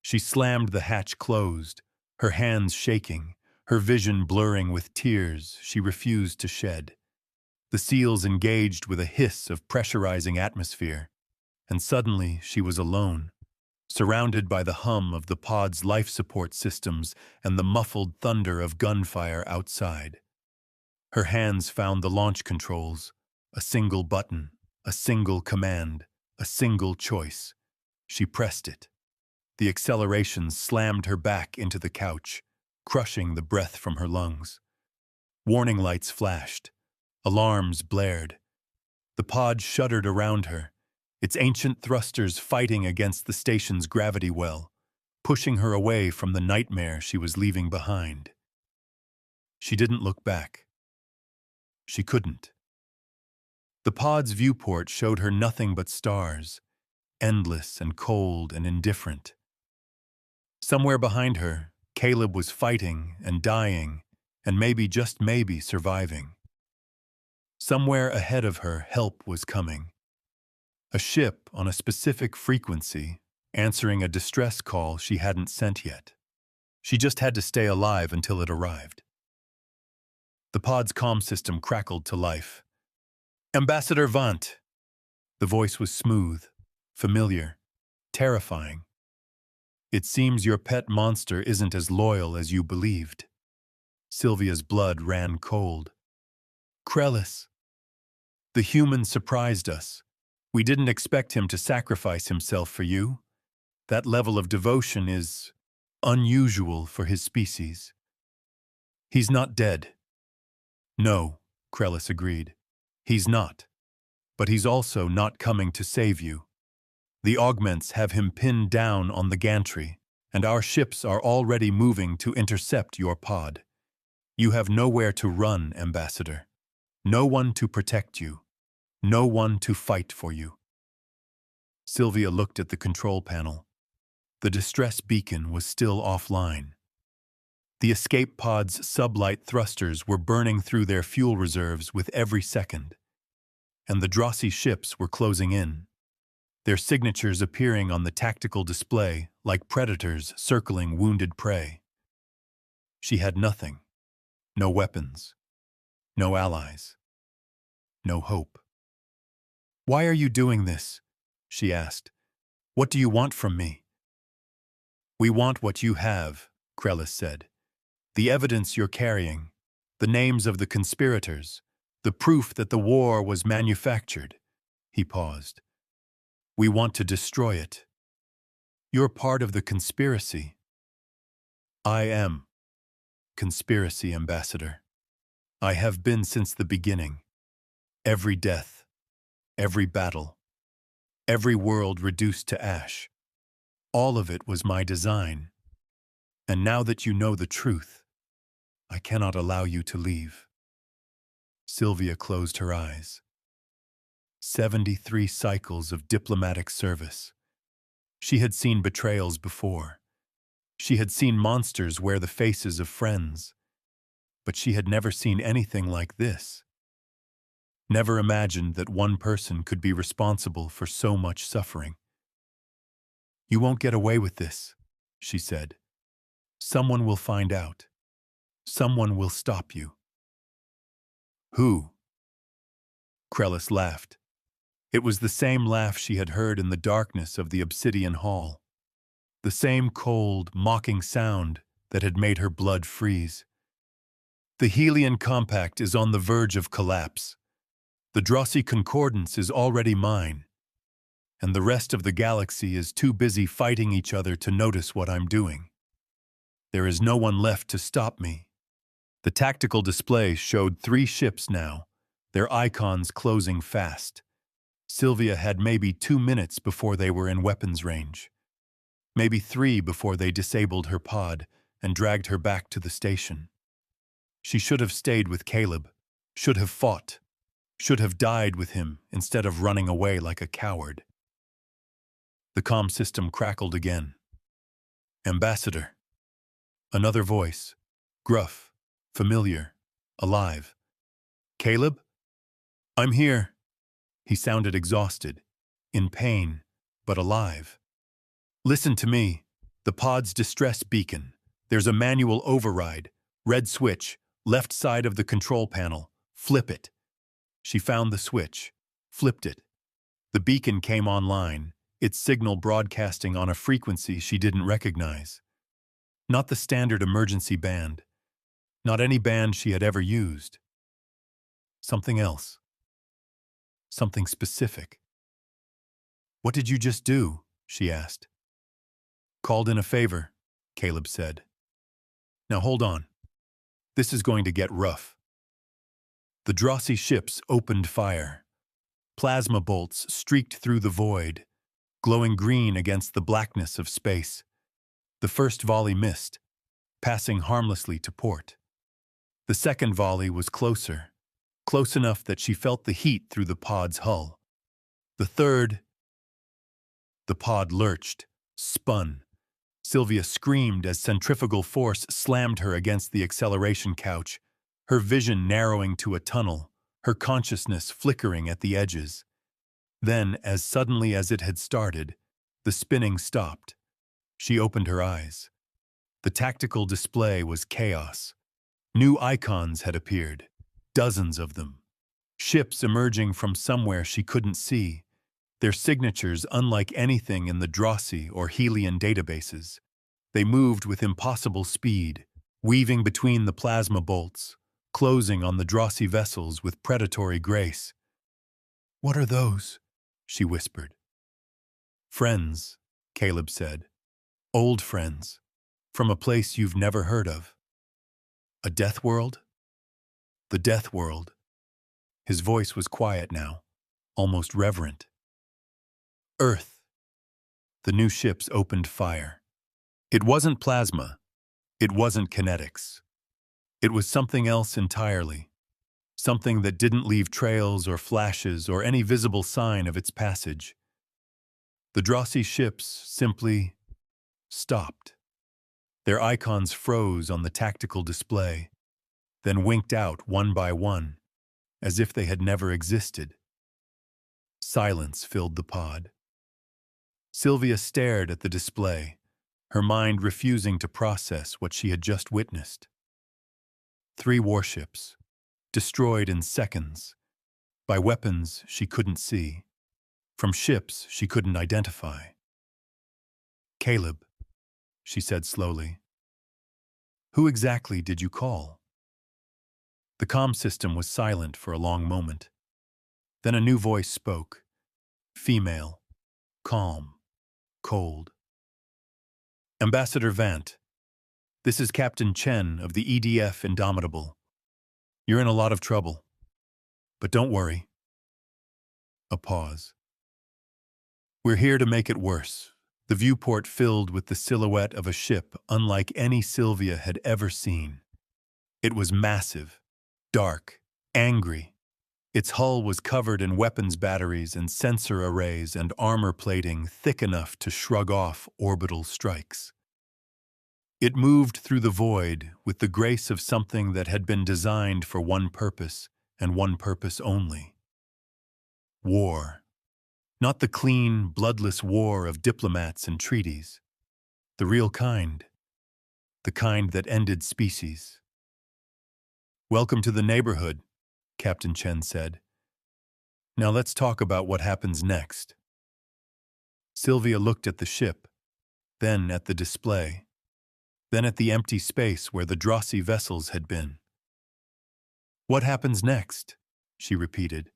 She slammed the hatch closed, her hands shaking, her vision blurring with tears she refused to shed. The seals engaged with a hiss of pressurizing atmosphere, and suddenly she was alone, surrounded by the hum of the pod's life support systems and the muffled thunder of gunfire outside. Her hands found the launch controls, a single button, a single command, a single choice. She pressed it. The acceleration slammed her back into the couch, crushing the breath from her lungs. Warning lights flashed. Alarms blared. The pod shuddered around her, its ancient thrusters fighting against the station's gravity well, pushing her away from the nightmare she was leaving behind. She didn't look back. She couldn't. The pod's viewport showed her nothing but stars, endless and cold and indifferent. Somewhere behind her, Caleb was fighting and dying, and maybe, just maybe, surviving. Somewhere ahead of her, help was coming. A ship on a specific frequency, answering a distress call she hadn't sent yet. She just had to stay alive until it arrived. The pod's comm system crackled to life. "Ambassador Vant." The voice was smooth, familiar, terrifying. "It seems your pet monster isn't as loyal as you believed." Sylvia's blood ran cold. "Krellis. The human surprised us. We didn't expect him to sacrifice himself for you. That level of devotion is unusual for his species." "He's not dead." "No," Krellis agreed. "He's not. But he's also not coming to save you. The augments have him pinned down on the gantry, and our ships are already moving to intercept your pod. You have nowhere to run, Ambassador. No one to protect you. No one to fight for you." Sylvia looked at the control panel. The distress beacon was still offline. The escape pod's sublight thrusters were burning through their fuel reserves with every second, and the Drossi ships were closing in, their signatures appearing on the tactical display like predators circling wounded prey. She had nothing. No weapons. No allies. No hope. "Why are you doing this?" she asked. "What do you want from me?" "We want what you have," Krellis said. "The evidence you're carrying, the names of the conspirators, the proof that the war was manufactured." He paused. "We want to destroy it." "You're part of the conspiracy." "I am. Conspiracy, Ambassador. I have been since the beginning. Every death, every battle, every world reduced to ash. All of it was my design. And now that you know the truth, I cannot allow you to leave." Sylvia closed her eyes. 73 cycles of diplomatic service. She had seen betrayals before. She had seen monsters wear the faces of friends. But she had never seen anything like this. Never imagined that one person could be responsible for so much suffering. "You won't get away with this," she said. "Someone will find out. Someone will stop you." "Who?" Krellis laughed. It was the same laugh she had heard in the darkness of the obsidian hall. The same cold, mocking sound that had made her blood freeze. "The Helion Compact is on the verge of collapse. The Drossi Concordance is already mine. And the rest of the galaxy is too busy fighting each other to notice what I'm doing. There is no one left to stop me." The tactical display showed 3 ships now, their icons closing fast. Sylvia had maybe 2 minutes before they were in weapons range. Maybe 3 before they disabled her pod and dragged her back to the station. She should have stayed with Caleb, should have fought, should have died with him instead of running away like a coward. The comm system crackled again. "Ambassador." Another voice, gruff, familiar, alive. "Caleb?" "I'm here." He sounded exhausted, in pain, but alive. "Listen to me," The pod's distress beacon. There's a manual override. Red switch, left side of the control panel. Flip it. She found the switch. Flipped it. The beacon came online, its signal broadcasting on a frequency she didn't recognize. Not the standard emergency band. Not any band she had ever used. Something else. Something specific. "What did you just do?" she asked. "Called in a favor," Caleb said. "Now hold on. This is going to get rough." The Drossi ships opened fire. Plasma bolts streaked through the void, glowing green against the blackness of space. The first volley missed, passing harmlessly to port. The second volley was closer, close enough that she felt the heat through the pod's hull. The third... The pod lurched, spun. Sylvia screamed as centrifugal force slammed her against the acceleration couch, her vision narrowing to a tunnel, her consciousness flickering at the edges. Then, as suddenly as it had started, the spinning stopped. She opened her eyes. The tactical display was chaos. New icons had appeared, dozens of them. Ships emerging from somewhere she couldn't see, their signatures unlike anything in the Drossi or Helian databases. They moved with impossible speed, weaving between the plasma bolts, closing on the Drossi vessels with predatory grace. "What are those?" she whispered. "Friends," Caleb said. "Old friends, from a place you've never heard of." "A death world?" "The death world." His voice was quiet now, almost reverent. "Earth." The new ships opened fire. It wasn't plasma. It wasn't kinetics. It was something else entirely. Something that didn't leave trails or flashes or any visible sign of its passage. The Drossi ships simply stopped. Their icons froze on the tactical display, then winked out one by one, as if they had never existed. Silence filled the pod. Sylvia stared at the display, her mind refusing to process what she had just witnessed. 3 warships, destroyed in seconds, by weapons she couldn't see, from ships she couldn't identify. "Caleb," she said slowly, "who exactly did you call?" The comm system was silent for a long moment. Then a new voice spoke, female, calm, cold. "Ambassador Vant, this is Captain Chen of the EDF Indomitable. You're in a lot of trouble. But don't worry." A pause. "We're here to make it worse." The viewport filled with the silhouette of a ship unlike any Sylvia had ever seen. It was massive, dark, angry. Its hull was covered in weapons batteries and sensor arrays and armor plating thick enough to shrug off orbital strikes. It moved through the void with the grace of something that had been designed for one purpose and one purpose only. War. Not the clean, bloodless war of diplomats and treaties. The real kind. The kind that ended species. "Welcome to the neighborhood," Captain Chen said. "Now let's talk about what happens next." Sylvia looked at the ship, then at the display, then at the empty space where the Drossi vessels had been. "What happens next?" she repeated.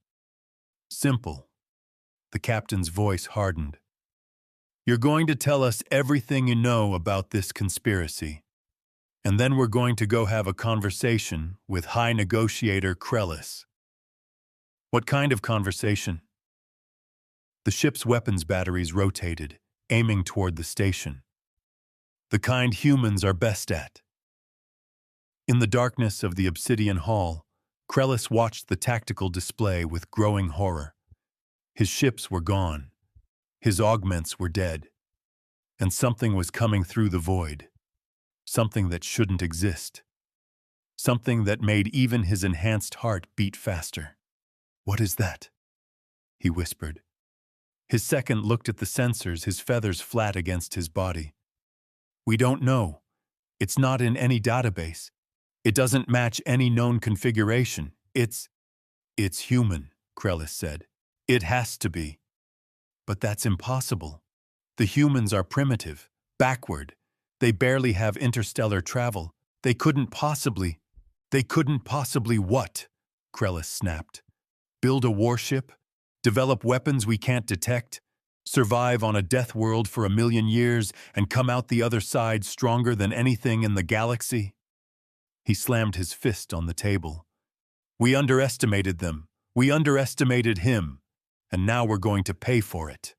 "Simple." The captain's voice hardened. "You're going to tell us everything you know about this conspiracy. And then we're going to go have a conversation with High Negotiator Krellis." "What kind of conversation?" The ship's weapons batteries rotated, aiming toward the station. "The kind humans are best at." In the darkness of the obsidian hall, Krellis watched the tactical display with growing horror. His ships were gone. His augments were dead. And something was coming through the void. Something that shouldn't exist. Something that made even his enhanced heart beat faster. "What is that?" he whispered. His second looked at the sensors, his feathers flat against his body. We don't know. It's not in any database. It doesn't match any known configuration. It's human, Krellis said. It has to be. But that's impossible. The humans are primitive, backward. They barely have interstellar travel. They couldn't possibly what? Krellis snapped. Build a warship? Develop weapons we can't detect? Survive on a death world for 1,000,000 years and come out the other side stronger than anything in the galaxy? He slammed his fist on the table. We underestimated them. We underestimated him. And now we're going to pay for it.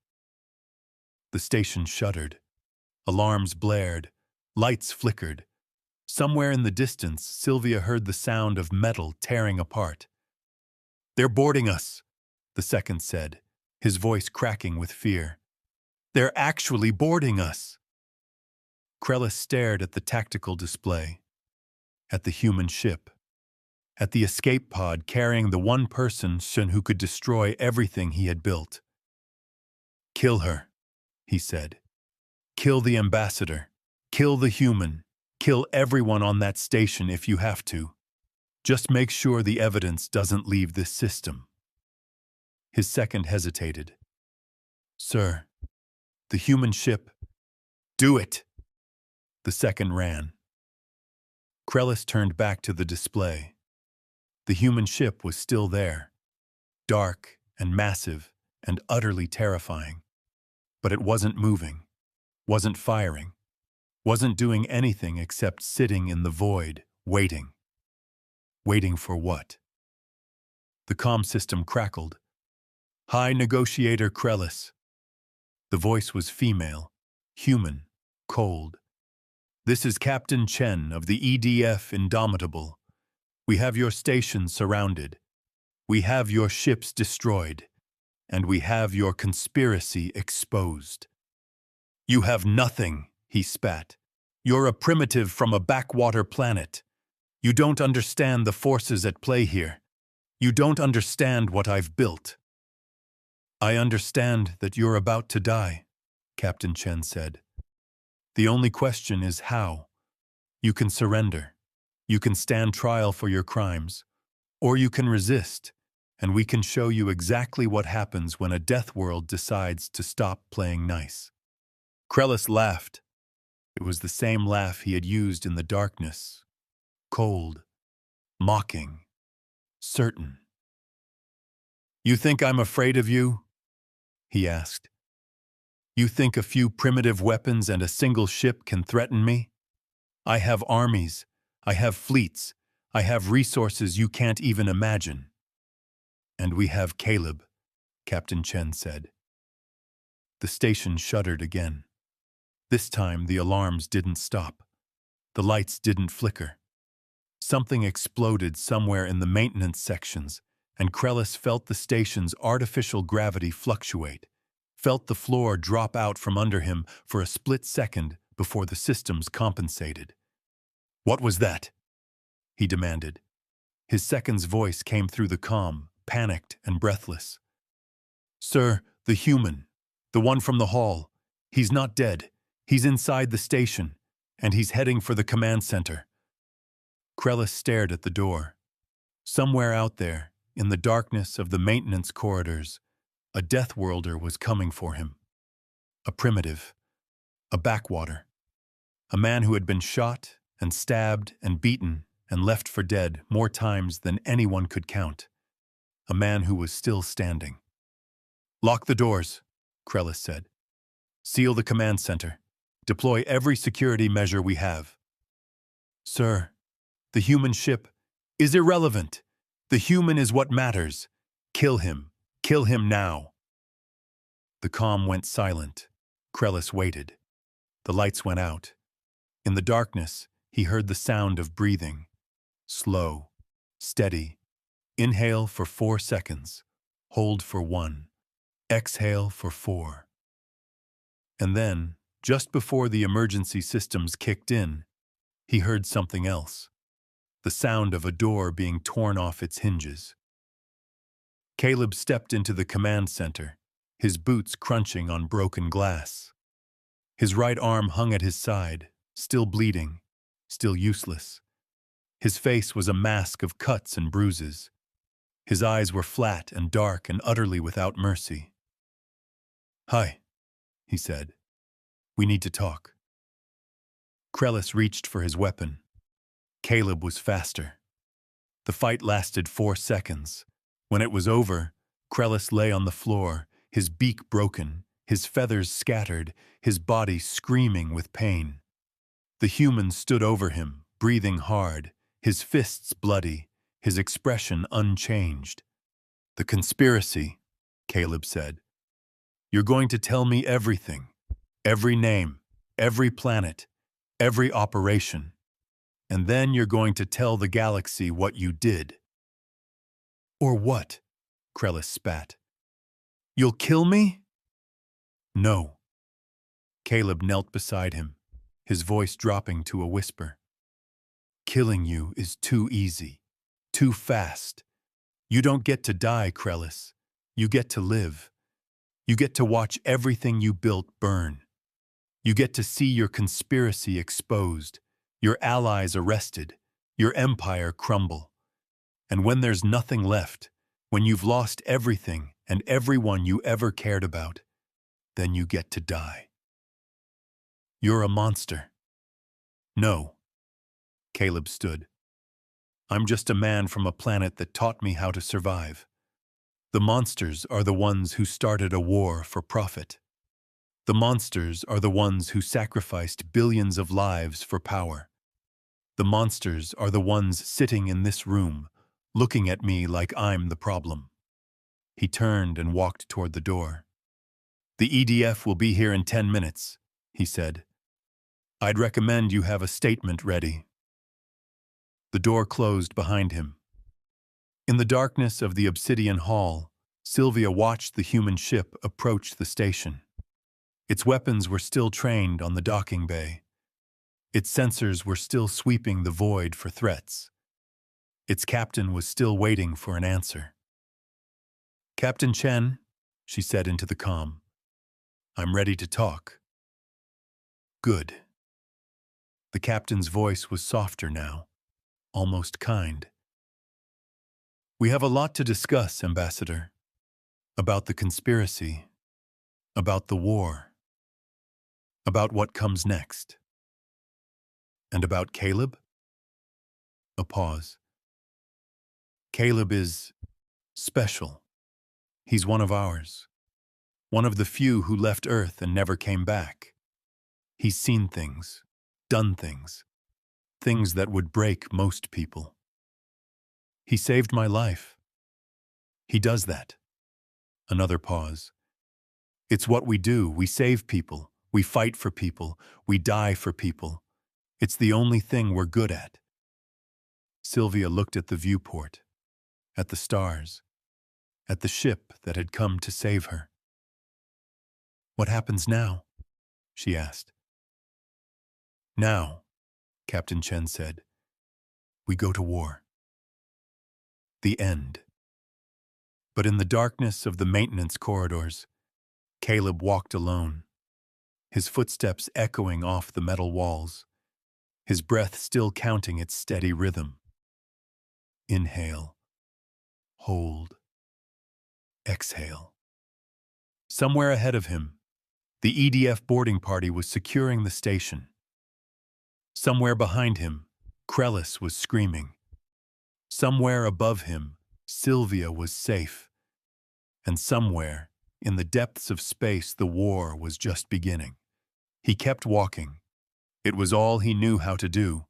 The station shuddered. Alarms blared. Lights flickered. Somewhere in the distance, Sylvia heard the sound of metal tearing apart. They're boarding us, the second said, his voice cracking with fear. They're actually boarding us. Krellis stared at the tactical display, at the human ship, at the escape pod carrying the one person who could destroy everything he had built. Kill her, he said. Kill the ambassador. Kill the human. Kill everyone on that station if you have to. Just make sure the evidence doesn't leave this system. His second hesitated. Sir, the human ship. Do it! The second ran. Krellis turned back to the display. The human ship was still there, dark and massive and utterly terrifying. But it wasn't moving, wasn't firing, wasn't doing anything except sitting in the void, waiting. Waiting for what? The comm system crackled. High Negotiator Krellis. The voice was female, human, cold. This is Captain Chen of the EDF Indomitable. We have your station surrounded. We have your ships destroyed. And we have your conspiracy exposed. You have nothing, he spat. You're a primitive from a backwater planet. You don't understand the forces at play here. You don't understand what I've built. I understand that you're about to die, Captain Chen said. The only question is how. You can surrender. You can stand trial for your crimes. Or you can resist, and we can show you exactly what happens when a death world decides to stop playing nice. Krellis laughed. It was the same laugh he had used in the darkness. Cold, mocking, certain. You think I'm afraid of you? He asked. You think a few primitive weapons and a single ship can threaten me? I have armies. I have fleets. I have resources you can't even imagine. And we have Caleb, Captain Chen said. The station shuddered again. This time the alarms didn't stop. The lights didn't flicker. Something exploded somewhere in the maintenance sections, and Krellis felt the station's artificial gravity fluctuate, felt the floor drop out from under him for a split second before the systems compensated. What was that? He demanded. His second's voice came through the comm, panicked and breathless. Sir, the human, the one from the hall, he's not dead. He's inside the station, and he's heading for the command center. Krellis stared at the door. Somewhere out there, in the darkness of the maintenance corridors, a death worlder was coming for him. A primitive, a backwater, a man who had been shot and stabbed and beaten and left for dead more times than anyone could count. A man who was still standing. Lock the doors, Krellis said. Seal the command center. Deploy every security measure we have. Sir, the human ship is irrelevant. The human is what matters. Kill him. Kill him now. The comm went silent. Krellis waited. The lights went out. In the darkness, he heard the sound of breathing. Slow, steady. Inhale for 4 seconds. Hold for 1. Exhale for 4. And then, just before the emergency systems kicked in, he heard something else. The sound of a door being torn off its hinges. Caleb stepped into the command center, his boots crunching on broken glass. His right arm hung at his side, still bleeding, still useless. His face was a mask of cuts and bruises. His eyes were flat and dark and utterly without mercy. "Hi," he said. "We need to talk." Krellis reached for his weapon. Caleb was faster. The fight lasted 4 seconds. When it was over, Krellis lay on the floor, his beak broken, his feathers scattered, his body screaming with pain. The human stood over him, breathing hard, his fists bloody, his expression unchanged. "The conspiracy," Caleb said. "You're going to tell me everything. Every name, every planet, every operation. And then you're going to tell the galaxy what you did." "Or what?" Krellis spat. "You'll kill me?" "No." Caleb knelt beside him, his voice dropping to a whisper. "Killing you is too easy, too fast. You don't get to die, Krellis. You get to live. You get to watch everything you built burn. You get to see your conspiracy exposed, your allies arrested, your empire crumble. And when there's nothing left, when you've lost everything and everyone you ever cared about, then you get to die. You're a monster." "No." Caleb stood. "I'm just a man from a planet that taught me how to survive. The monsters are the ones who started a war for profit. The monsters are the ones who sacrificed billions of lives for power. The monsters are the ones sitting in this room, looking at me like I'm the problem." He turned and walked toward the door. "The EDF will be here in 10 minutes, he said. "I'd recommend you have a statement ready." The door closed behind him. In the darkness of the obsidian hall, Sylvia watched the human ship approach the station. Its weapons were still trained on the docking bay. Its sensors were still sweeping the void for threats. Its captain was still waiting for an answer. "Captain Chen," she said into the comm, "I'm ready to talk." "Good." The captain's voice was softer now, almost kind. "We have a lot to discuss, Ambassador. About the conspiracy. About the war. About what comes next." "And about Caleb?" A pause. "Caleb is special. He's one of ours. One of the few who left Earth and never came back. He's seen things, done things, things that would break most people. He saved my life. He does that." Another pause. "It's what we do. We save people. We fight for people. We die for people. It's the only thing we're good at." Sylvia looked at the viewport, at the stars, at the ship that had come to save her. "What happens now?" she asked. "Now," Captain Chen said, "we go to war. The end." But in the darkness of the maintenance corridors, Caleb walked alone, his footsteps echoing off the metal walls, his breath still counting its steady rhythm. Inhale, hold, exhale. Somewhere ahead of him, the EDF boarding party was securing the station. Somewhere behind him, Krellis was screaming. Somewhere above him, Sylvia was safe. And somewhere, in the depths of space, the war was just beginning. He kept walking. It was all he knew how to do.